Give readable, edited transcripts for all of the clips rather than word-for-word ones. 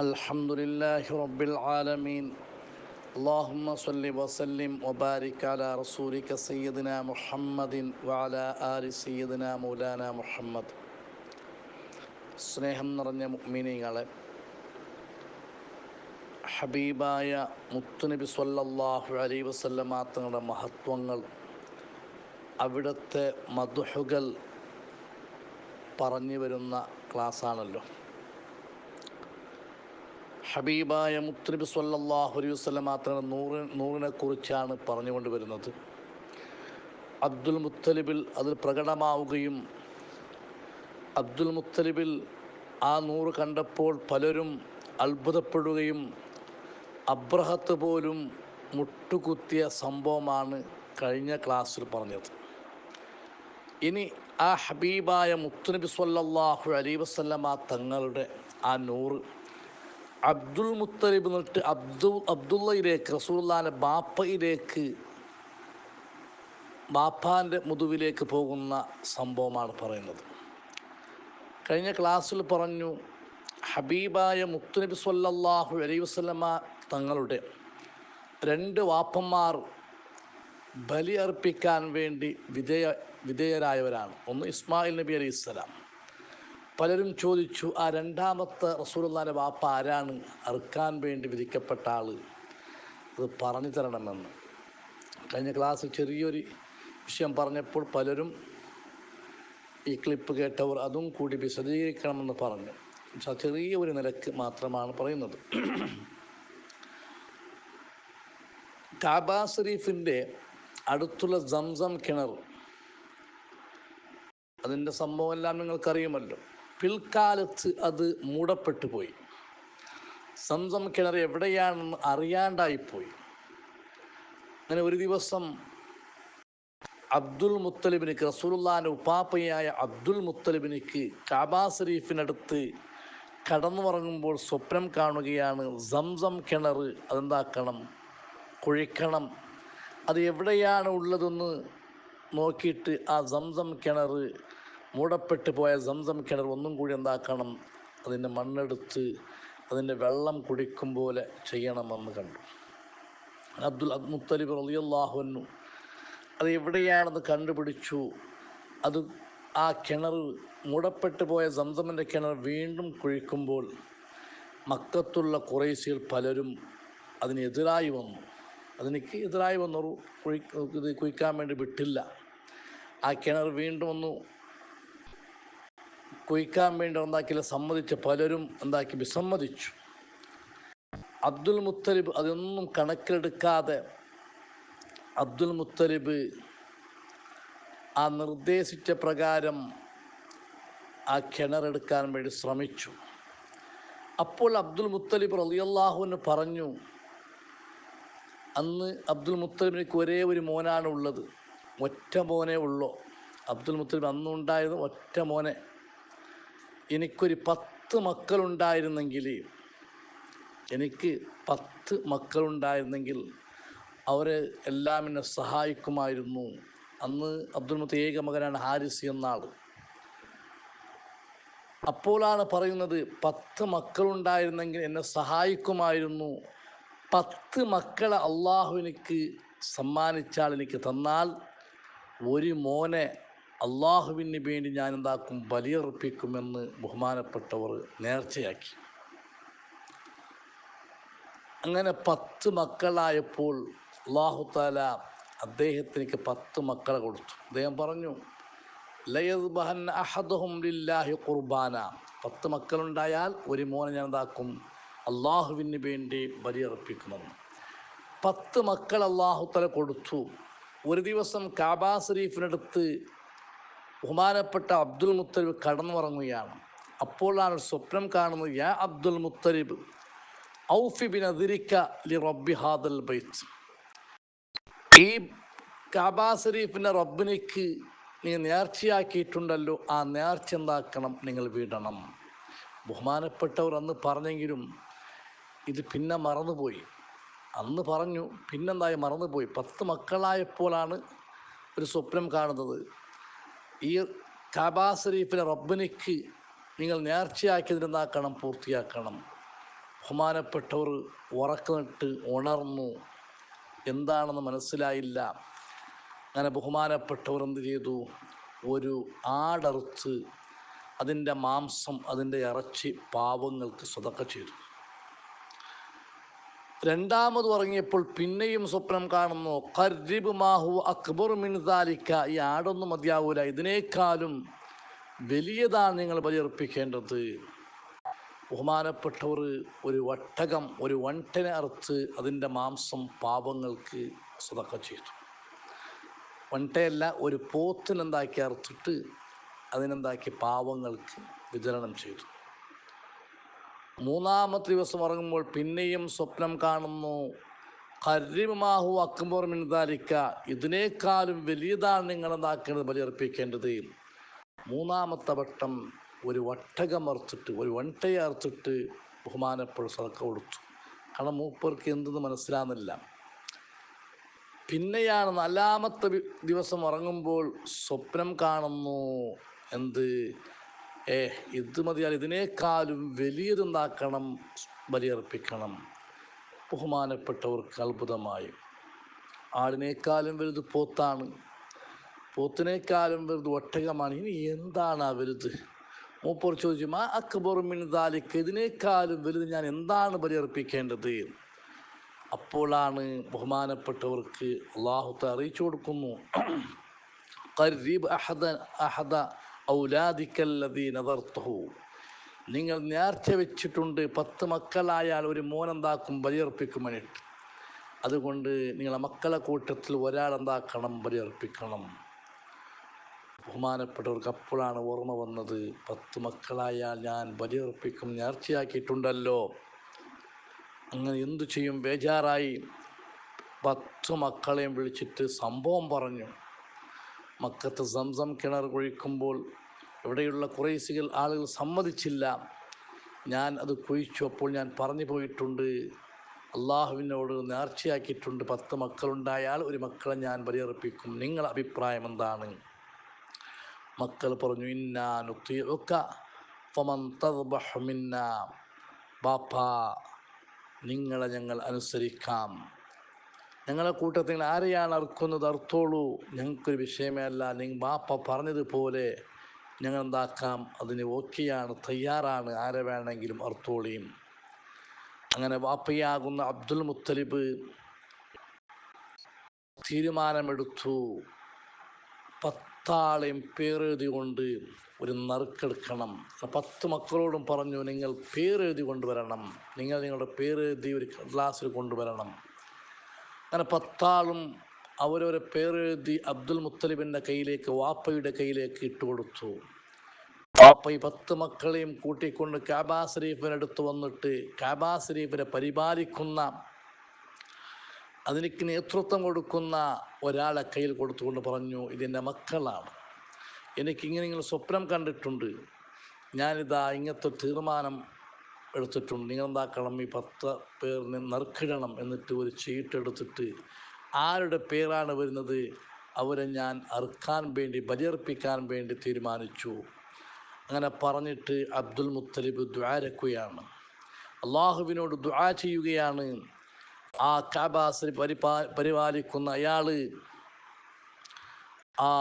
الحمد لله رب العالمين اللهم صل وسلم وبارك على رسولك سيدنا محمد وعلى آل سيدنا مولانا മുഹമ്മദ്. സ്നേഹം നിറഞ്ഞ മുഅ്മിനീങ്ങളെ, ഹബീബായ മുത്തുനബി സ്വല്ലല്ലാഹു അലൈഹി വസല്ലമ തങ്ങളുടെ മഹത്വങ്ങൾ, അവിടുത്തെ മദ്ഹുകൾ പറഞ്ഞു വരുന്ന ക്ലാസ്സാണല്ലോ. ഹബീബായ മുത്തുനബി സ്വല്ലല്ലാഹു അലൈഹി വസല്ലമ തങ്ങളുടെ നൂറിനെ കുറിച്ചാണ് പറഞ്ഞുകൊണ്ട് വരുന്നത്. അബ്ദുൽ മുത്തലിബിൽ അതിൽ പ്രകടമാവുകയും അബ്ദുൽ മുത്തലിബിൽ ആ നൂറ് കണ്ടപ്പോൾ പലരും അത്ഭുതപ്പെടുകയും അബ്രഹത്ത് പോലും മുട്ടുകുത്തിയ സംഭവമാണ് കഴിഞ്ഞ ക്ലാസ്സിൽ പറഞ്ഞത്. ഇനി ആ ഹബീബായ മുത്തുനബി സ്വല്ലല്ലാഹു അലൈഹി വസല്ലമ തങ്ങളുടെ ആ നൂറ് അബ്ദുൽ മുത്തലിബ് എന്നിട്ട് അബ്ദുള്ളയിലേക്ക്, റസൂലുള്ളാഹിന്റെ ബാപ്പയിലേക്ക്, ബാപ്പാൻ്റെ മുതുവിലേക്ക് പോകുന്ന സംഭവമാണ് പറയുന്നത്. കഴിഞ്ഞ ക്ലാസ്സിൽ പറഞ്ഞു, ഹബീബായ മുത്തുനബി സ്വല്ലല്ലാഹു അലൈഹി വസല്ലമ തങ്ങളുടെ രണ്ട് വാപ്പന്മാർ ബലി അർപ്പിക്കാൻ വേണ്ടി വിധേയരായവരാണ്. ഒന്ന് ഇസ്മായിൽ നബി അലൈഹിസ്സലാം. പലരും ചോദിച്ചു, ആ രണ്ടാമത്തെ റസൂലുള്ളാഹിന്റെ വാപ്പ ആരാണ്, അറുക്കാൻ വേണ്ടി വിധിക്കപ്പെട്ട ആൾ, അത് പറഞ്ഞു തരണമെന്ന്. കഴിഞ്ഞ ക്ലാസ്സിൽ ചെറിയൊരു വിഷയം പറഞ്ഞപ്പോൾ പലരും ഈ ക്ലിപ്പ് കേട്ടവർ അതും കൂടി വിശദീകരിക്കണമെന്ന് പറഞ്ഞു. പക്ഷെ ചെറിയ ഒരു നിലക്ക് മാത്രമാണ് പറയുന്നത്. കഅബ ശരീഫിൻ്റെ അടുത്തുള്ള സംസം കിണർ, അതിൻ്റെ സംഭവം എല്ലാം നിങ്ങൾക്കറിയുമല്ലോ. പിൽക്കാലത്ത് അത് മൂടപ്പെട്ടു പോയി. സംസം കിണർ എവിടെയാണെന്ന് അറിയാണ്ടായിപ്പോയി. അങ്ങനെ ഒരു ദിവസം അബ്ദുൽ മുത്തലിബിനിക്ക്, റസൂലുള്ളാഹിന്റെ ഉപ്പാപ്പയായ അബ്ദുൽ മുത്തലിബിനിക്ക് കഅബ ശരീഫിനടുത്ത് കടന്നുറങ്ങുമ്പോൾ സ്വപ്നം കാണുകയാണ്. സംസം കിണർ അതെന്താക്കണം, കുഴിക്കണം. അത് എവിടെയാണ് ഉള്ളതെന്ന് നോക്കിയിട്ട് ആ സംസം കിണർ, മൂടപ്പെട്ടു പോയ സംസം കിണർ ഒന്നും കൂടി എന്താക്കണം, അതിൻ്റെ മണ്ണെടുത്ത് അതിൻ്റെ വെള്ളം കുടിക്കും പോലെ ചെയ്യണമെന്ന് കണ്ടു. അബ്ദുൽ മുത്തലിബ് റളിയല്ലാഹു അൻഹു അത് എവിടെയാണെന്ന് കണ്ടുപിടിച്ചു. അത് ആ കിണർ, മൂടപ്പെട്ടു പോയ സംസമിൻ്റെ കിണർ വീണ്ടും കുഴിക്കുമ്പോൾ മക്കത്തുള്ള ഖുറൈശികൾ പലരും അതിനെതിരായി വന്നു. എതിരായി വന്നു, ഇത് കുഴിക്കാൻ വേണ്ടി വിട്ടില്ല. ആ കിണർ വീണ്ടും ഒന്ന് കുഴിക്കാൻ വേണ്ടി എന്താക്കില്ല, സമ്മതിച്ച് പലരും വിസമ്മതിച്ചു. അബ്ദുൽ മുത്തലിബ് അതൊന്നും കണക്കിലെടുക്കാതെ അബ്ദുൽ മുത്തലിബ് ആ നിർദ്ദേശിച്ച പ്രകാരം ആ കിണറെടുക്കാൻ വേണ്ടി ശ്രമിച്ചു. അപ്പോൾ അബ്ദുൽ മുത്തലിബ് റളിയല്ലാഹു അൻഹു പറഞ്ഞു, അന്ന് അബ്ദുൽ മുത്തലിബിലേക്ക് ഒരേ ഒരു മോനാണ് ഉള്ളത്, ഒറ്റ മോനേ ഉള്ളൂ. അബ്ദുൽ മുത്തലിബ് അന്നുണ്ടായത് ഒറ്റ മോനെ. എനിക്കൊരു 10 മക്കളുണ്ടായിരുന്നെങ്കിൽ, അവരെ എല്ലാം എന്നെ സഹായിക്കുമായിരുന്നു. അന്ന് അബ്ദുൽ മുത്തലിബ് ഏക മകനാണ്, ഹാരിസ് എന്നാൾ. അപ്പോഴാണ് പറയുന്നത്, 10 മക്കളുണ്ടായിരുന്നെങ്കിൽ എന്നെ സഹായിക്കുമായിരുന്നു. 10 മക്കളെ അള്ളാഹു എനിക്ക് സമ്മാനിച്ചാൽ, എനിക്ക് തന്നാൽ, ഒരു മോനെ അള്ളാഹുവിന് വേണ്ടി ഞാൻ ബലിയർപ്പിക്കുമെന്ന് ബഹുമാനപ്പെട്ടവർ നേർച്ചയാക്കി. അങ്ങനെ 10 മക്കളായപ്പോൾ അല്ലാഹു തആല അദ്ദേഹത്തിനേക്ക് 10 മക്കളെ കൊടുത്തു. അദ്ദേഹം പറഞ്ഞു, ലയദ്ബഹന്ന അഹദുഹും ലില്ലാഹി ഖുർബാന. 10 മക്കളുണ്ടായാൽ ഒരു മോനെ ഞാൻ അള്ളാഹുവിന് വേണ്ടി ബലിയർപ്പിക്കുമെന്ന്. 10 മക്കൾ അല്ലാഹു തആല കൊടുത്തു. ഒരു ദിവസം കഅബ ശരീഫിനടുത്ത് ബഹുമാനപ്പെട്ട അബ്ദുൽ മുത്തലിബ് കടന്നുറങ്ങുകയാണ്. അപ്പോഴാണ് സ്വപ്നം കാണുന്നത്, യാ അബ്ദുൽ മുത്തലിബ് ഔഫി ബിനദിരിക ലിറബ്ബി ഹാദൽ ബൈത്ത്. ഈ കഅബ ശരീഫിൻ്റെ റബ്ബിനിക്ക് നീ നേർച്ചയാക്കിയിട്ടുണ്ടല്ലോ, ആ നേർച്ച നിങ്ങൾ വീടണം. ബഹുമാനപ്പെട്ടവർ അന്ന് പറഞ്ഞെങ്കിലും ഇത് പിന്നെ മറന്നുപോയി. അന്ന് പറഞ്ഞു, മറന്നുപോയി. 10 മക്കളായപ്പോഴാണ് ഒരു സ്വപ്നം കാണുന്നത്, ഈ കഅബ ശരീഫിലെ റബ്ബിനിക്ക് നിങ്ങൾ നേർച്ചയാക്കിയതിനെന്താക്കണം, പൂർത്തിയാക്കണം. ബഹുമാനപ്പെട്ടവർ ഉറക്കമിട്ട് ഉണർന്നു, എന്താണെന്ന് മനസ്സിലായില്ല. അങ്ങനെ ബഹുമാനപ്പെട്ടവർ എന്ത് ചെയ്തു? ഒരു ആടറുത്ത് അതിൻ്റെ മാംസം, അതിൻ്റെ ഇറച്ചി പാവങ്ങൾക്ക് സ്വതക്ക ചെയ്തു. രണ്ടാമത് ഉറങ്ങിയപ്പോൾ പിന്നെയും സ്വപ്നം കാണുന്നു. ഖർരിബ് മാഹു അക്ബർ മിൻ ദാലിക, ഈ ആടൊന്നും മതിയാവൂല, ഇതിനേക്കാളും വലിയതാണ് നിങ്ങൾ ബലിയർപ്പിക്കേണ്ടത്. ബഹുമാനപ്പെട്ടവർ ഒരു ഒട്ടകം, ഒരു വണ്ടനെ അറുത്ത് അതിൻ്റെ മാംസം പാവങ്ങൾക്ക് സ്വതക്ക ചെയ്തു. വണ്ടയല്ല, ഒരു പോത്തിനെന്താക്കി അറുത്തിട്ട് അതിനെന്താക്കി പാവങ്ങൾക്ക് വിതരണം ചെയ്തു. മൂന്നാമത്തെ ദിവസം ഉറങ്ങുമ്പോൾ പിന്നെയും സ്വപ്നം കാണുന്നു. ഖർരിബ് മാഹു അക്ബർ മിൻ ദാലിക, ഇതിനേക്കാളും വലിയതാണ് നിങ്ങൾ എന്താക്കേണ്ടത്, ബലിയർപ്പിക്കേണ്ടത്. മൂന്നാമത്തെ വട്ടം ഒരു ഒട്ടകം അറുത്തിട്ട്, ഒരു വണ്ടയെ അറുത്തിട്ട് ബഹുമാനപ്പെട്ട സദക്ക കൊടുത്തു. കാരണം മൂപ്പർക്ക് എന്തെന്ന് മനസ്സിലാകുന്നില്ല. പിന്നെയാണ് നാലാമത്തെ ദിവസം ഉറങ്ങുമ്പോൾ സ്വപ്നം കാണുന്നു. എന്ത്? ഇത് മതിയാൽ ഇതിനേക്കാളും വലിയതെന്താക്കണം, ബലിയർപ്പിക്കണം. ബഹുമാനപ്പെട്ടവർക്ക് അത്ഭുതമായി. ആടിനേക്കാളും വലുത് പോത്താണ്, പോത്തിനേക്കാളും വലുത് ഒട്ടകമാണ്. ഇനി എന്താണ് ആ വലുത്? മൂപ്പർ ചോദിച്ചു, മാ അക്ബർ മിൻ ദാലിക, ഇതിനേക്കാളും വലുത് ഞാൻ എന്താണ് ബലിയർപ്പിക്കേണ്ടത്? അപ്പോഴാണ് ബഹുമാനപ്പെട്ടവർക്ക് അല്ലാഹു തആല അറിയിച്ചു കൊടുക്കുന്നു. ഖർരിബ് അഹദ ഔലാദിക്കല്ലദീ നദർതഹു, നിങ്ങൾ നേർച്ച വെച്ചിട്ടുണ്ട് 10 മക്കളായാൽ ഒരു മോനെന്താക്കും, ബലിയർപ്പിക്കും വേണ്ടിയിട്ട്. അതുകൊണ്ട് നിങ്ങളെ മക്കളെ കൂട്ടത്തിൽ ഒരാളെന്താക്കണം, ബലിയർപ്പിക്കണം. ബഹുമാനപ്പെട്ടവർക്ക് അപ്പോഴാണ് ഓർമ്മ വന്നത്, 10 മക്കളായാൽ ഞാൻ ബലിയർപ്പിക്കും, നേർച്ചയാക്കിയിട്ടുണ്ടല്ലോ. അങ്ങനെ എന്തു ചെയ്യും? ബേജാറായി 10 മക്കളെയും വിളിച്ചിട്ട് സംഭവം പറഞ്ഞു. മക്കത്ത് സംസം കിണർ കുഴിക്കുമ്പോൾ ഇവിടെയുള്ള ഖുറൈശികൾ ആളുകൾ സമ്മതിച്ചില്ല. ഞാൻ അത് കുഴിച്ചു. അപ്പോൾ ഞാൻ പറഞ്ഞു പോയിട്ടുണ്ട്, അള്ളാഹുവിനോട് നേർച്ചയാക്കിയിട്ടുണ്ട്, 10 മക്കളുണ്ടായാൽ ഒരു മക്കളെ ഞാൻ ബലിയർപ്പിക്കും. നിങ്ങളുടെ അഭിപ്രായം എന്താണ്? മക്കൾ പറഞ്ഞു, ഇന്നാ നുതീഉക ഫമൻ തദ്ബഹു മിന്നാ, ബാപ്പാ നിങ്ങളെ ഞങ്ങൾ അനുസരിക്കാം, ഞങ്ങളെ കൂട്ടത്തിൽ നിങ്ങൾ ആരെയാണ് അറുക്കുന്നത് അറുത്തോളൂ, ഞങ്ങൾക്കൊരു വിഷയമേ അല്ല. നിങ്ങൾ ബാപ്പ പറഞ്ഞതുപോലെ ഞങ്ങൾ എന്താക്കാം, അതിന് ഓക്കെയാണ്, തയ്യാറാണ്, ആരെ വേണമെങ്കിലും അറുത്തോളിയും. അങ്ങനെ ബാപ്പയാകുന്ന അബ്ദുൽ മുത്തലിബ് തീരുമാനമെടുത്തു. 10 ആളെയും പേരെഴുതി കൊണ്ട് ഒരു നറുക്കെടുക്കണം. 10 മക്കളോടും പറഞ്ഞു, നിങ്ങൾ പേരെഴുതി കൊണ്ടുവരണം, നിങ്ങൾ നിങ്ങളുടെ പേരെഴുതി ഒരു ഗ്ലാസ്സിൽ കൊണ്ടുവരണം. അങ്ങനെ 10 ആളും അവരവരെ പേരെഴുതി അബ്ദുൽ മുത്തലിബിൻ്റെ കയ്യിലേക്ക്, വാപ്പയുടെ കയ്യിലേക്ക് ഇട്ടുകൊടുത്തു. വാപ്പ ഈ 10 മക്കളെയും കൂട്ടിക്കൊണ്ട് കഅബ ശരീഫിനടുത്ത് വന്നിട്ട് കഅബ ശരീഫിനെ പരിപാലിക്കുന്ന, അതിലേക്ക് നേതൃത്വം കൊടുക്കുന്ന ഒരാളെ കയ്യിൽ കൊടുത്തുകൊണ്ട് പറഞ്ഞു, ഇതെൻ്റെ മക്കളാണ്, എനിക്കിങ്ങനെ നിങ്ങൾ സ്വപ്നം കണ്ടിട്ടുണ്ട്, ഞാനിതാ ഇങ്ങനത്തെ തീരുമാനം എടുത്തിട്ടുണ്ട്. നിങ്ങൾ എന്താക്കണം, ഈ 10 പേരിനെ നറുക്കിടണം. എന്നിട്ട് ഒരു ചീട്ടെടുത്തിട്ട് ആരുടെ പേരാണ് വരുന്നത് അവരെ ഞാൻ അറുക്കാൻ വേണ്ടി, ബലിയർപ്പിക്കാൻ വേണ്ടി തീരുമാനിച്ചു. അങ്ങനെ പറഞ്ഞിട്ട് അബ്ദുൽ മുത്തലിബ് ദുആരക്കുകയാണ്, അള്ളാഹുവിനോട് ദുആ ചെയ്യുകയാണ്. ആ കഅബ പരിപാലിക്കുന്ന അയാൾ ആ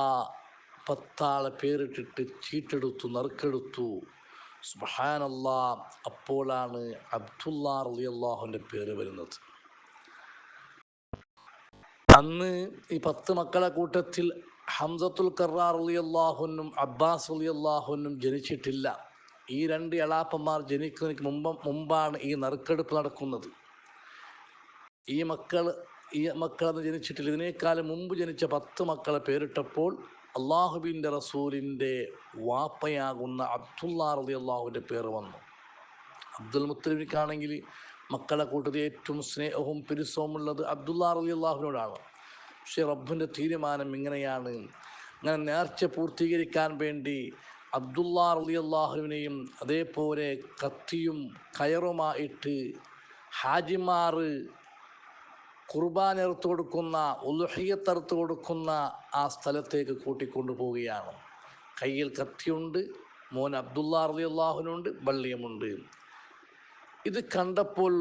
10 ആളെ പേരിട്ടിട്ട് ചീട്ടെടുത്തു, നറുക്കെടുത്തു. സുബ്ഹാനല്ലാഹ്. അപ്പോഴാണ് അബ്ദുല്ലാ റളിയല്ലാഹുവിൻ്റെ പേര് വരുന്നത്. അന്ന് ഈ 10 മക്കളെ കൂട്ടത്തിൽ ഹംസത്തുൽ കർറാർ റളിയല്ലാഹുവിനും അബ്ബാസ് റളിയല്ലാഹുവിനും ജനിച്ചിട്ടില്ല. ഈ 2 എളാപ്പന്മാർ ജനിക്കുന്നതിന് മുമ്പാണ് ഈ നറുക്കെടുപ്പ് നടക്കുന്നത്. ഈ മക്കളത് ജനിച്ചിട്ടില്ല. ഇതിനേക്കാളും മുമ്പ് ജനിച്ച 10 മക്കളെ പേരിട്ടപ്പോൾ അള്ളാഹുവിൻ്റെ റസൂലിൻ്റെ വാപ്പയാകുന്ന അബ്ദുല്ലാ റളിയല്ലാഹുവിൻ്റെ പേര് വന്നു. അബ്ദുൽ മുത്തലിബിക്കാണെങ്കിൽ മക്കളെ കൂട്ടത്തിൽ ഏറ്റവും സ്നേഹവും പിരിസവും ഉള്ളത് അബ്ദുല്ലാ റളിയല്ലാഹുവിനോടാണ്. പക്ഷേ റബ്ബിൻ്റെ തീരുമാനം ഇങ്ങനെയാണ്. അങ്ങനെ നേർച്ച പൂർത്തീകരിക്കാൻ വേണ്ടി അബ്ദുല്ലാ റളിയല്ലാഹുവിനെയും അതേപോലെ കത്തിയും കയറുമായിട്ട് ഹാജിമാർ ഖുർബാൻ അറുത്ത് കൊടുക്കുന്ന, ഉളുഹിയ്യത്ത് അറുത്ത് കൊടുക്കുന്ന ആ സ്ഥലത്തേക്ക് കൂട്ടിക്കൊണ്ടു പോവുകയാണ്. കയ്യിൽ കത്തിയുണ്ട്, മോൻ അബ്ദുല്ലാ റളിയല്ലാഹുവിനുണ്ട്, ബള്ളിയുമുണ്ട്. ഇത് കണ്ടപ്പോൾ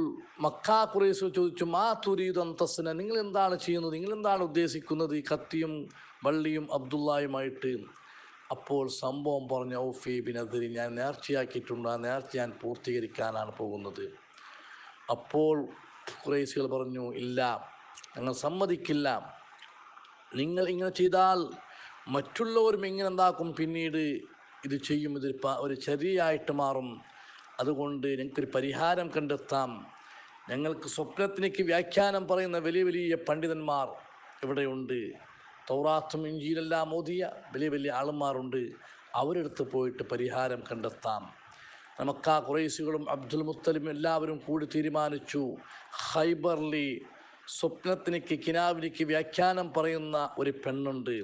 മക്കാ ഖുറൈശ് ചോദിച്ചു, മാ തുരീദു അൻ തസ്ന, നിങ്ങൾ എന്താണ് ചെയ്യുന്നത്, നിങ്ങൾ എന്താണ് ഉദ്ദേശിക്കുന്നത് ഈ കത്തിയും വള്ളിയും അബ്ദുള്ളയുമായിട്ട്? അപ്പോൾ സംഭവം പറഞ്ഞു, ഔഫി ബിനദ്രി, ഞാൻ നേർച്ചയാക്കിയിട്ടുണ്ട്, ആ നേർച്ച ഞാൻ പൂർത്തീകരിക്കാനാണ് പോകുന്നത്. അപ്പോൾ ഖുറൈശികൾ പറഞ്ഞു, ഇല്ല, ഞങ്ങൾ സമ്മതിക്കില്ല. നിങ്ങൾ ഇങ്ങനെ ചെയ്താൽ മറ്റുള്ളവരും ഇങ്ങനെ എന്താക്കും, പിന്നീട് ഇത് ചെയ്യും, ഇത് ഒരു ചര്യയായിട്ട് മാറും. അതുകൊണ്ട് ഞങ്ങൾക്കൊരു പരിഹാരം കണ്ടെത്താം. ഞങ്ങൾക്ക് സ്വപ്നത്തിലേക്ക് വ്യാഖ്യാനം പറയുന്ന വലിയ വലിയ പണ്ഡിതന്മാർ ഇവിടെയുണ്ട്. തൗറാത്തും ഇഞ്ചീലെല്ലാം ഓതിയ വലിയ വലിയ ആളുമാരുണ്ട്. അവരെടുത്ത് പോയിട്ട് പരിഹാരം കണ്ടെത്താം. നമുക്ക് ആ ഖുറൈശികളും അബ്ദുൽ മുത്തലിബും എല്ലാവരും കൂടി തീരുമാനിച്ചു, ഖൈബറിൽ സ്വപ്നത്തിലേക്ക് കിനാവിലേക്ക് വ്യാഖ്യാനം പറയുന്ന ഒരു പെണ്ണുണ്ട്,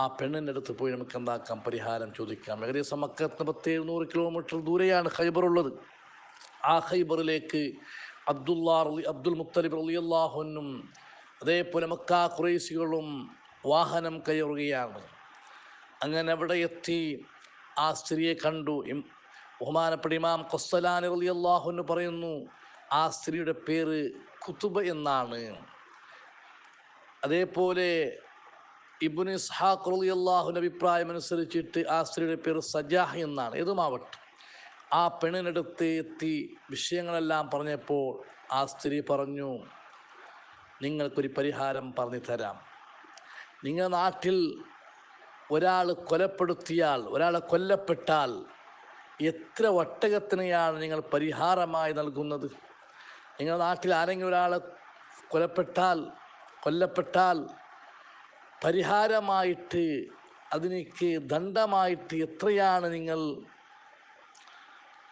ആ പെണ്ണിൻ്റെ അടുത്ത് പോയി നമുക്ക് എന്താക്കാം, പരിഹാരം ചോദിക്കാം. ഏകദേശം മക്കത്ത് 700 കിലോമീറ്റർ ദൂരെയാണ് ഖൈബറുള്ളത്. ആ ഖൈബറിലേക്ക് അബ്ദുൽ മുത്തലിബ് റളിയല്ലാഹു അൻഹും അതേപോലെ മക്കാ ഖുറൈശികളും വാഹനം കയറുകയാണ്. അങ്ങനെ അവിടെ എത്തി ആ സ്ത്രീയെ കണ്ടു. ബഹുമാനപ്പെട്ട ഇമാം ഖസ്സലാനി റളിയല്ലാഹു അൻഹു പറയുന്നു, ആ സ്ത്രീയുടെ പേര് കുതുബ എന്നാണ്. അതേപോലെ ഇബ്നു ഇസ്ഹാഖ് റളിയല്ലാഹുവിൻ്റെ അഭിപ്രായം അനുസരിച്ചിട്ട് ആ സ്ത്രീയുടെ പേര് സജാഹ് എന്നാണ്. ഏതുമാവട്ടെ, ആ പെണ്ണിനടുത്ത് എത്തി വിഷയങ്ങളെല്ലാം പറഞ്ഞപ്പോൾ ആ സ്ത്രീ പറഞ്ഞു, നിങ്ങൾക്കൊരു പരിഹാരം പറഞ്ഞു തരാം. നിങ്ങളുടെ നാട്ടിൽ ഒരാളെ കൊല്ലപ്പെട്ടാൽ എത്ര ഒട്ടകത്തിനെയാണ് നിങ്ങൾ പരിഹാരമായി നൽകുന്നത്? നിങ്ങളുടെ നാട്ടിൽ ആരെങ്കിലും ഒരാളെ കൊല്ലപ്പെട്ടാൽ പരിഹാരമായിട്ട്, അതിനേക്ക് ദണ്ഡമായിട്ട് എത്രയാണ് നിങ്ങൾ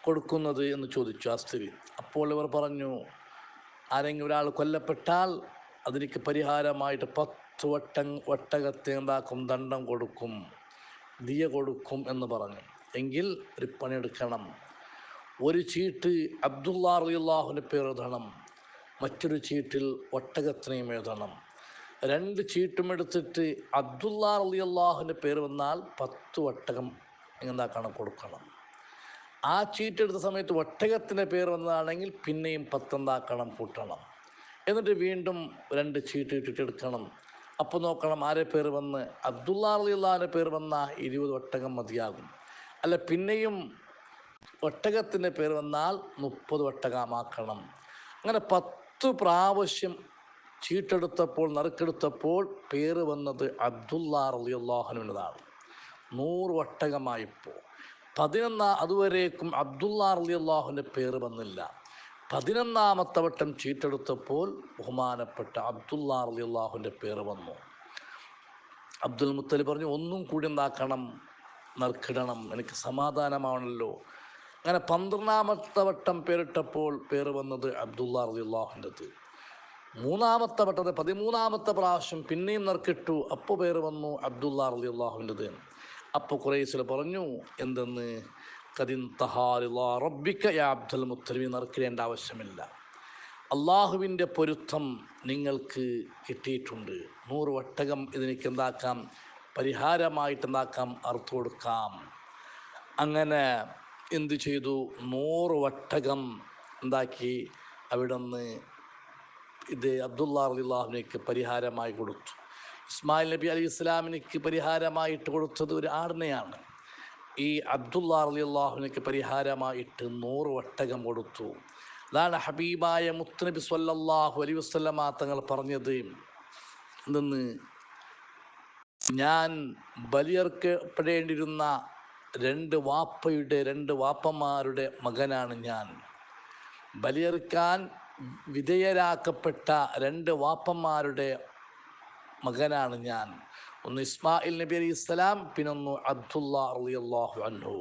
കൊടുക്കുന്നത് എന്ന് ചോദിച്ചു ആ സ്ത്രീ. അപ്പോൾ ഇവർ പറഞ്ഞു, ആരെങ്കിലും ഒരാൾ കൊല്ലപ്പെട്ടാൽ അതിനേക്ക് പരിഹാരമായിട്ട് 10 ഒട്ടകത്തെ എന്താക്കും, ദണ്ഡം കൊടുക്കും, ദിയ കൊടുക്കും എന്ന് പറഞ്ഞു. എങ്കിൽ ഒരു പണിയെടുക്കണം, ഒരു ചീട്ട് അബ്ദുല്ലാ റളിയല്ലാഹുവിൻ്റെ പേര് എഴുതണം, മറ്റൊരു ചീട്ടിൽ ഒട്ടകത്തിനെയും എഴുതണം. 2 ചീട്ടും എടുത്തിട്ട് അബ്ദുല്ലാ റളിയല്ലാഹുവിൻ്റെ പേര് വന്നാൽ 10 ഒട്ടകം എന്താക്കണം, കൊടുക്കണം. ആ ചീട്ടെടുത്ത സമയത്ത് ഒട്ടകത്തിൻ്റെ പേര് വന്നതാണെങ്കിൽ പിന്നെയും 10 എന്താക്കണം, കൂട്ടണം. എന്നിട്ട് വീണ്ടും 2 ചീട്ട് ഇട്ടിട്ടെടുക്കണം. അപ്പോൾ നോക്കണം ആരെ പേര് വന്ന്, അബ്ദുല്ലാ റളിയല്ലാഹുവിൻ്റെ പേര് വന്നാൽ 20 ഒട്ടകം മതിയാകും. അല്ല, പിന്നെയും ഒട്ടകത്തിൻ്റെ പേര് വന്നാൽ 30 ഒട്ടകമാക്കണം. അങ്ങനെ 10 പ്രാവശ്യം ചീട്ടെടുത്തപ്പോൾ, നറുക്കെടുത്തപ്പോൾ പേര് വന്നത് അബ്ദുല്ലാ റളിയല്ലാഹുവിൻ്റെതാണ്. 100 ഒട്ടകമായിപ്പോൾ. അതുവരേക്കും അബ്ദുല്ലാ റളിയല്ലാഹുവിൻ്റെ പേര് വന്നില്ല. 11ാമത്തെ വട്ടം ചീട്ടെടുത്തപ്പോൾ ബഹുമാനപ്പെട്ട അബ്ദുല്ലാ റളിയല്ലാഹുവിൻ്റെ പേര് വന്നു. അബ്ദുൽ മുത്തലിബ് പറഞ്ഞു, ഒന്നും കൂടി എന്താക്കണം, നറുക്കിടണം, എനിക്ക് സമാധാനമാണല്ലോ. അങ്ങനെ 12ാമത്തെ വട്ടം പേരിട്ടപ്പോൾ പേര് വന്നത് അബ്ദുല്ലാ റളിയല്ലാഹുവിൻ്റെത്. 3ാമത്തെ വട്ടത്തെ 13ാമത്തെ പ്രാവശ്യം പിന്നെയും നറുക്കിട്ടു, അപ്പോൾ പേര് വന്നു അബ്ദുല്ലാ റളിയല്ലാഹുവിൻ്റെത്. അപ്പോൾ ഖുറൈശികൾ പറഞ്ഞു, എന്തെന്ന്, റബ്ബിക യാ അബ്ദുൽ മുത്തലിബ്, നറുക്കിടേണ്ട ആവശ്യമില്ല, അള്ളാഹുവിൻ്റെ പൊരുത്തം നിങ്ങൾക്ക് കിട്ടിയിട്ടുണ്ട്. 100 ഒട്ടകം ഇതിനേക്ക് എന്താക്കാം, പരിഹാരമായിട്ട് എന്താക്കാം, അറുത്തു കൊടുക്കാം. അങ്ങനെ എന്തു ചെയ്തു, 100 ഒട്ടകം എന്താക്കി അവിടെ നിന്ന് ഇത് അബ്ദുല്ലാ റളിയല്ലാഹുവിനേക്ക് പരിഹാരമായി കൊടുത്തു. ഇസ്മായിൽ നബി അലൈഹി ഇസ്ലാമിനിക്ക് പരിഹാരമായിട്ട് കൊടുത്തത് ഒരു ആടിനെയാണ്. ഈ അബ്ദുല്ലാ റളിയല്ലാഹുവിനേക്ക് പരിഹാരമായിട്ട് 100 ഒട്ടകം കൊടുത്തു. അതാണ് ഹബീബായ മുത്തുനബി സ്വല്ലല്ലാഹു അലൈഹി വസല്ലമ തങ്ങൾ പറഞ്ഞത്, എന്തെന്ന്, ഞാൻ ബലിയർക്കപ്പെടേണ്ടിയിരുന്ന 2 വാപ്പന്മാരുടെ മകനാണ് ഞാൻ. ബലിയർക്കാൻ വിധേയരാക്കപ്പെട്ട 2 വാപ്പന്മാരുടെ മകനാണ് ഞാൻ. ഒന്ന് ഇസ്മായിൽ നബി അലൈഹി ഇസ്ലാം, പിന്നൊന്ന് അബ്ദുല്ലാ റളിയല്ലാഹു അൻഹു.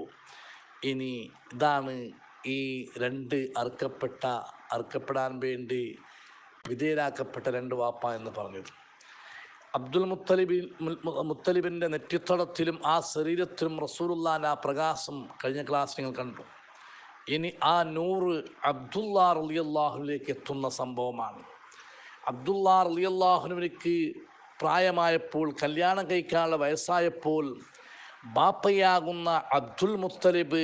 ഇനി ഇതാണ് ഈ 2 അറുക്കപ്പെടാൻ വേണ്ടി വിധേയരാക്കപ്പെട്ട 2 വാപ്പ എന്ന് പറഞ്ഞത്. അബ്ദുൽ മുത്തലിബിൻ്റെ നെറ്റിത്തടത്തിലും ആ ശരീരത്തിലും റസൂലുള്ളാഹിൻ്റെ ആ പ്രകാശം കഴിഞ്ഞ ക്ലാസ് നിങ്ങൾ കണ്ടു. ഇനി ആ 100 അബ്ദുല്ലാ റളിയല്ലാഹുവിലേക്ക് എത്തുന്ന സംഭവമാണ്. അബ്ദുല്ലാ റളിയല്ലാഹുവിലേക്ക് പ്രായമായപ്പോൾ, കല്യാണം കഴിക്കാനുള്ള വയസ്സായപ്പോൾ, ബാപ്പയാകുന്ന അബ്ദുൽ മുത്തലിബ്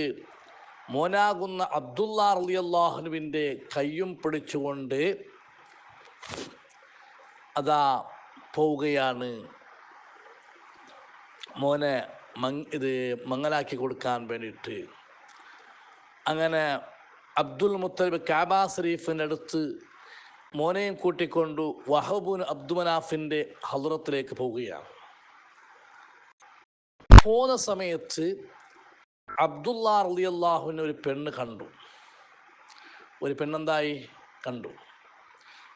മോനാകുന്ന അബ്ദുള്ള റളിയല്ലാഹുവിൻ്റെ കയ്യും പിടിച്ചുകൊണ്ട് അതാ പോവുകയാണ് മോനെ മങ്ങലാക്കി കൊടുക്കാൻ വേണ്ടിയിട്ട്. അങ്ങനെ അബ്ദുൽ മുത്തലിബ് കാബ ശരീഫിൻ്റെ അടുത്ത് മോനെയും കൂട്ടിക്കൊണ്ടു വഹബുൻ അബ്ദുമനാഫിൻ്റെ ഹദ്റത്തിലേക്ക് പോവുകയാണ്. പോകുന്ന സമയത്ത് അബ്ദുള്ള റളിയല്ലാഹുവിന് ഒരു പെണ്ണ് കണ്ടു. ഒരു പെണ്ണെന്തായി കണ്ടു,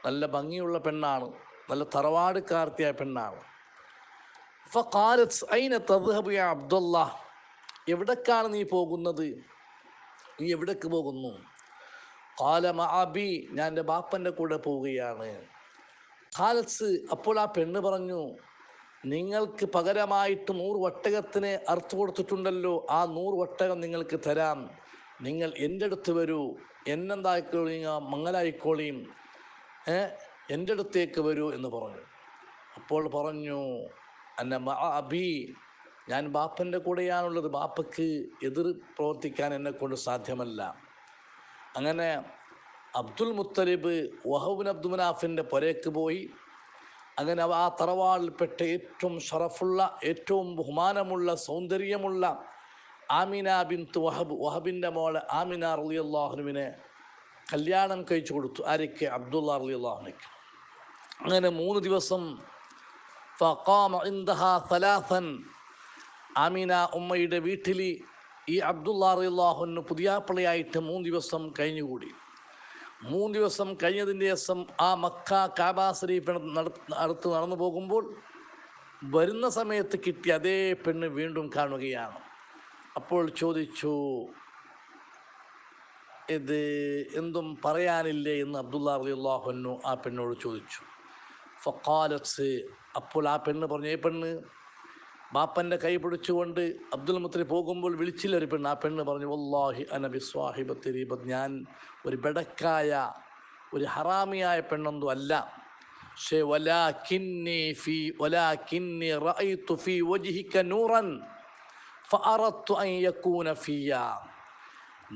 നല്ല ഭംഗിയുള്ള പെണ്ണാണ്, നല്ല തറവാടുകാർത്തിയായ പെണ്ണാണ്. ഫഖാലത്ത് ഐന തദ്ഹബു യാ അബ്ദുള്ള, എവിടേക്കാണ് നീ പോകുന്നത്, നീ എവിടേക്ക് പോകുന്നു? ഖാല മഅബി, ഞാൻ എൻ്റെ ബാപ്പൻ്റെ കൂടെ പോവുകയാണ്. ഖാലത്ത്, അപ്പോൾ ആ പെണ്ണ് പറഞ്ഞു, നിങ്ങൾക്ക് പകരമായിട്ട് 100 ഒട്ടകത്തിന് അറുത്തു കൊടുത്തിട്ടുണ്ടല്ലോ, ആ 100 ഒട്ടകം നിങ്ങൾക്ക് തരാം, നിങ്ങൾ എൻ്റെ അടുത്ത് വരൂ, എന്നെന്തായിക്കോളീ, മങ്ങലായിക്കോളിയും, എൻ്റെ അടുത്തേക്ക് വരൂ എന്ന് പറഞ്ഞു. അപ്പോൾ പറഞ്ഞു, അന്ന മഅബി, ഞാൻ ബാപ്പൻ്റെ കൂടെയാണുള്ളത്, ബാപ്പയ്ക്ക് എതിർ പ്രവർത്തിക്കാൻ എന്നെക്കൊണ്ട് സാധ്യമല്ല. അങ്ങനെ അബ്ദുൽ മുത്തലിബ് വഹബ് അബ്ദുമനാഫിൻ്റെ പുരയ്ക്ക് പോയി. അങ്ങനെ ആ തറവാളിൽപ്പെട്ട ഏറ്റവും ഷറഫുള്ള, ഏറ്റവും ബഹുമാനമുള്ള, സൗന്ദര്യമുള്ള ആമിന ബിൻത്ത് വഹബിൻ്റെ മോളെ ആമിന റളിയല്ലാഹുവിനെ കല്യാണം കഴിച്ചു കൊടുത്തു. ആർക്ക്? അബ്ദുള്ള റളിയല്ലാഹുവിനക്ക്. അങ്ങനെ 3 ദിവസം ഫഖാമ ഇൻദഹാ സലാസൻ, ആമിന ഉമ്മയുടെ വീട്ടിൽ ഈ അബ്ദുള്ള റളിയല്ലാഹുവിന് പുതിയാപ്പിളയായിട്ട് 3 ദിവസം കഴിഞ്ഞുകൂടി. 3 ദിവസം കഴിഞ്ഞതിൻ്റെ ദിവസം ആ മക്ക കാബ ശരീഫിന് അടുത്ത് നടന്നു പോകുമ്പോൾ വരുന്ന സമയത്ത് കിട്ടിയ അതേ പെണ്ണ് വീണ്ടും കാണുകയാണ്. അപ്പോൾ ചോദിച്ചു, ഇത് എന്തും പറയാനില്ലേ എന്ന് അബ്ദുള്ള റളിയല്ലാഹു അൻഹു ആ പെണ്ണോട് ചോദിച്ചു. ഫഖാലത്ത്, അപ്പോൾ ആ പെണ്ണ് പറഞ്ഞു, പെണ്ണ് ബാപ്പൻ്റെ കൈ പിടിച്ചുകൊണ്ട് അബ്ദുൽ മുത്തലിബ് പോകുമ്പോൾ വിളിച്ചില്ല ഒരു പെണ്ണ്. ആ പെണ്ണ് പറഞ്ഞു, വല്ലാഹി അന ബിസ്വാഹിബത്തി റീബത്ത്, ഞാൻ ഒരു ബെടക്കായ, ഒരു ഹറാമിയായ പെണ്ണൊന്നും അല്ല. പക്ഷേ വലാകിന്നി റഅയ്തു ഫീ വജ്ഹിക നൂറൻ ഫഅറദ്തു അൻ യകൂന ഫിയ,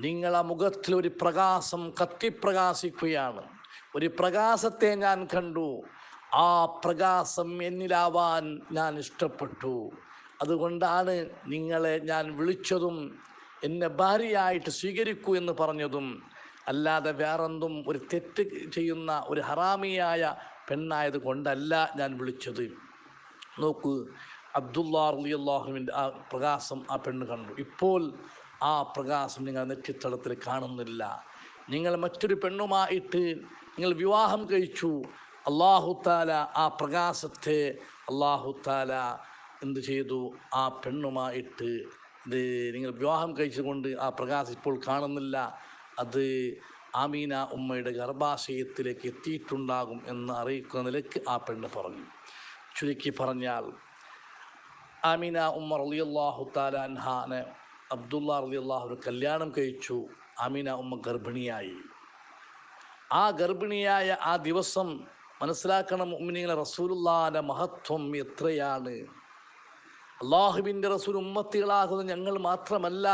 നിങ്ങളെ മുഖത്തിൽ ഒരു പ്രകാശം കത്തിപ്രകാശിക്കുകയാണ്, ഒരു പ്രകാശത്തെ ഞാൻ കണ്ടു, ആ പ്രകാശം എന്നിലാവാൻ ഞാൻ ഇഷ്ടപ്പെട്ടു, അതുകൊണ്ടാണ് നിങ്ങളെ ഞാൻ വിളിച്ചതും എന്നെ ഭാര്യയായിട്ട് സ്വീകരിക്കൂ എന്ന് പറഞ്ഞതും, അല്ലാതെ വേറെന്തും ഒരു തെറ്റ് ചെയ്യുന്ന ഒരു ഹറാമിയായ പെണ്ണായത് കൊണ്ടല്ല ഞാൻ വിളിച്ചത്. നോക്കൂ, അബ്ദുള്ള റളിയല്ലാഹുവിൻ്റെ ആ പ്രകാശം ആ പെണ്ണ് കണ്ടു. ഇപ്പോൾ ആ പ്രകാശം നിങ്ങൾ നെറ്റിത്തടത്തിൽ കാണുന്നില്ല. നിങ്ങൾ മറ്റൊരു പെണ്ണുമായിട്ട് നിങ്ങൾ വിവാഹം കഴിച്ചു. അല്ലാഹു തആല ആ പ്രകാശത്തെ അല്ലാഹു തആല എന്ത് ചെയ്തു? ആ പെണ്ണുമായിട്ട് നിങ്ങൾ വിവാഹം കഴിച്ചുകൊണ്ട് ആ പ്രകാശം ഇപ്പോൾ കാണുന്നില്ല. അത് ആമീന ഉമ്മയുടെ ഗർഭാശയത്തിലേക്ക് എത്തിയിട്ടുണ്ടാകും എന്ന് അറിയിക്കുന്ന നിലയ്ക്ക് ആ പെണ്ണ് പറഞ്ഞു. ചുരുക്കി പറഞ്ഞാൽ, ആമീന ഉമ്മ റളിയല്ലാഹു തആല അൻഹാനെ അബ്ദുള്ള റളിയല്ലാഹു കല്യാണം കഴിച്ചു. ആമീന ഉമ്മ ഗർഭിണിയായി. ആ ഗർഭിണിയായ ആ ദിവസം മനസ്സിലാക്കണം മുഅ്മിനീങ്ങളെ, റസൂലുള്ളാഹിന്റെ മഹത്വം എത്രയാണ്. അല്ലാഹുവിൻ്റെ റസൂൽ ഉമ്മത്തികളാകുന്ന ഞങ്ങൾ മാത്രമല്ല,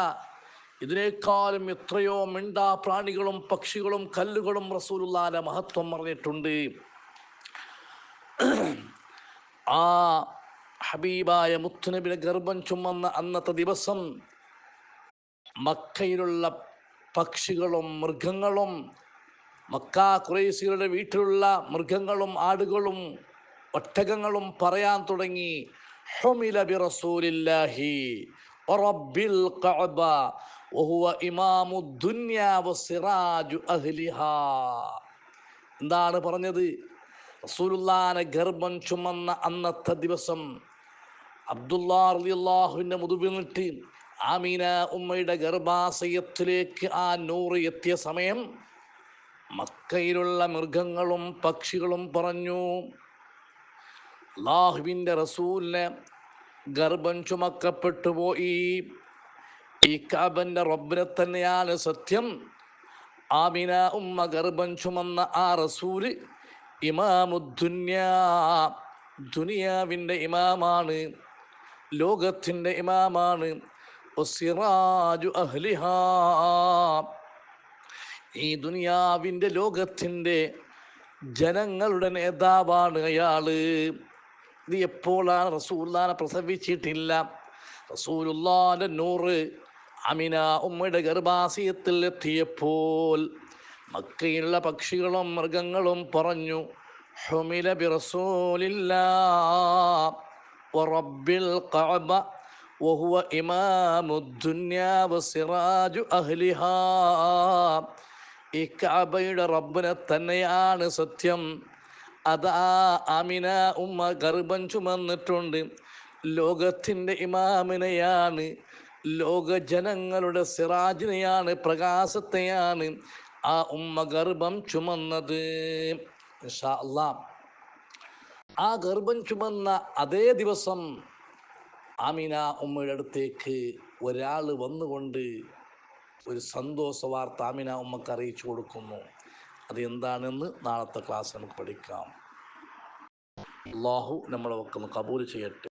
ഇതിനേക്കാളും എത്രയോ മിണ്ടാ പ്രാണികളും പക്ഷികളും കല്ലുകളും റസൂലുള്ളാഹിന്റെ മഹത്വം പറഞ്ഞിട്ടുണ്ട്. ആ ഹബീബായ മുത്തുനബിയുടെ ഗർഭം ചുമന്ന അന്നത്തെ ദിവസം മക്കയിലുള്ള പക്ഷികളും മൃഗങ്ങളും, മക്ക ഖുറൈശികളുടെ വീട്ടിലുള്ള മൃഗങ്ങളും ആടുകളും ഒട്ടകങ്ങളും പറയാൻ തുടങ്ങി, ഹുമില ബി റസൂലില്ലാഹി വറബ്ബിൽ കഅബ വഹുവ ഇമാമു ദുനിയ വസിറാജു അഹ്ലിഹാ. എന്താണ് പറഞ്ഞത്? റസൂലുള്ളാഹിന്റെ ഗർഭം ചുമന്ന അന്നത്തെ ദിവസം അബ്ദുള്ള റളിയല്ലാഹുവിൻ്റെ മുതുകിൽ നിന്നിട്ട് ആമീന ഉമ്മയുടെ ഗർഭാശയത്തിലേക്ക് ആ നൂറ് എത്തിയ സമയം മക്കയിലുള്ള മൃഗങ്ങളും പക്ഷികളും പറഞ്ഞു, അല്ലാഹുവിൻ്റെ റസൂലിനെ ഗർഭം ചുമക്കപ്പെട്ടു പോയി, ഈ കഅബന്റെ റബ്ബിനെ തന്നെയാണ് സത്യം. ആമിന ഉമ്മ ഗർഭം ചുമന്ന ആ റസൂല് ഇമാമുദ്ദുന്യാ, ദുനിയാവിൻ്റെ ഇമാമാണ്, ലോകത്തിൻ്റെ ഇമാമാണ്. വസിറാജു അഹ്ലിഹാ. ഈ ദുനിയാവിൻ്റെ ലോകത്തിൻ്റെ ജനങ്ങളുടെ നേതാവാണ് അയാള്. ഇത് എപ്പോഴാണ്? റസൂലുള്ളാഹിനെ പ്രസവിച്ചിട്ടില്ല. റസൂലുള്ളാഹിന്റെ നൂറ് അമിന ഉമ്മയുടെ ഗർഭാശയത്തിൽ എത്തിയപ്പോൾ മക്കയിലുള്ള പക്ഷികളും മൃഗങ്ങളും പറഞ്ഞു, ഹുമില ബി റസൂലില്ലാഹ് വറബ്ബിൽ കഅബ വഹുവ ഇമാമുദ്ദുനിയാ വസിറാജു അഹ്ലിഹാ. ഈ കഅബയുടെ റബ്ബിനെ തന്നെയാണ് സത്യം. അതാ ആമിന ഉമ്മ ഗർഭം ചുമന്നിട്ടുണ്ട്. ലോകത്തിൻ്റെ ഇമാമിനെയാണ്, ലോക ജനങ്ങളുടെ സിറാജിനെയാണ്, പ്രകാശത്തെയാണ് ആ ഉമ്മ ഗർഭം ചുമന്നത്. ഇൻഷാ അല്ലാഹ് ആ ഗർഭം ചുമന്ന അതേ ദിവസം ആമിന ഉമ്മയുടെ അടുത്തേക്ക് ഒരാൾ വന്നുകൊണ്ട് ഒരു സന്തോഷ വാർത്ത ആമിന ഉമ്മക്ക് അറിയിച്ചു കൊടുക്കുന്നു. അത് എന്താണെന്ന് നാളത്തെ ക്ലാസ് നമുക്ക് പഠിക്കാം. അല്ലാഹു നമ്മളെ ഒക്കെ കബൂൽ ചെയ്യട്ടെ.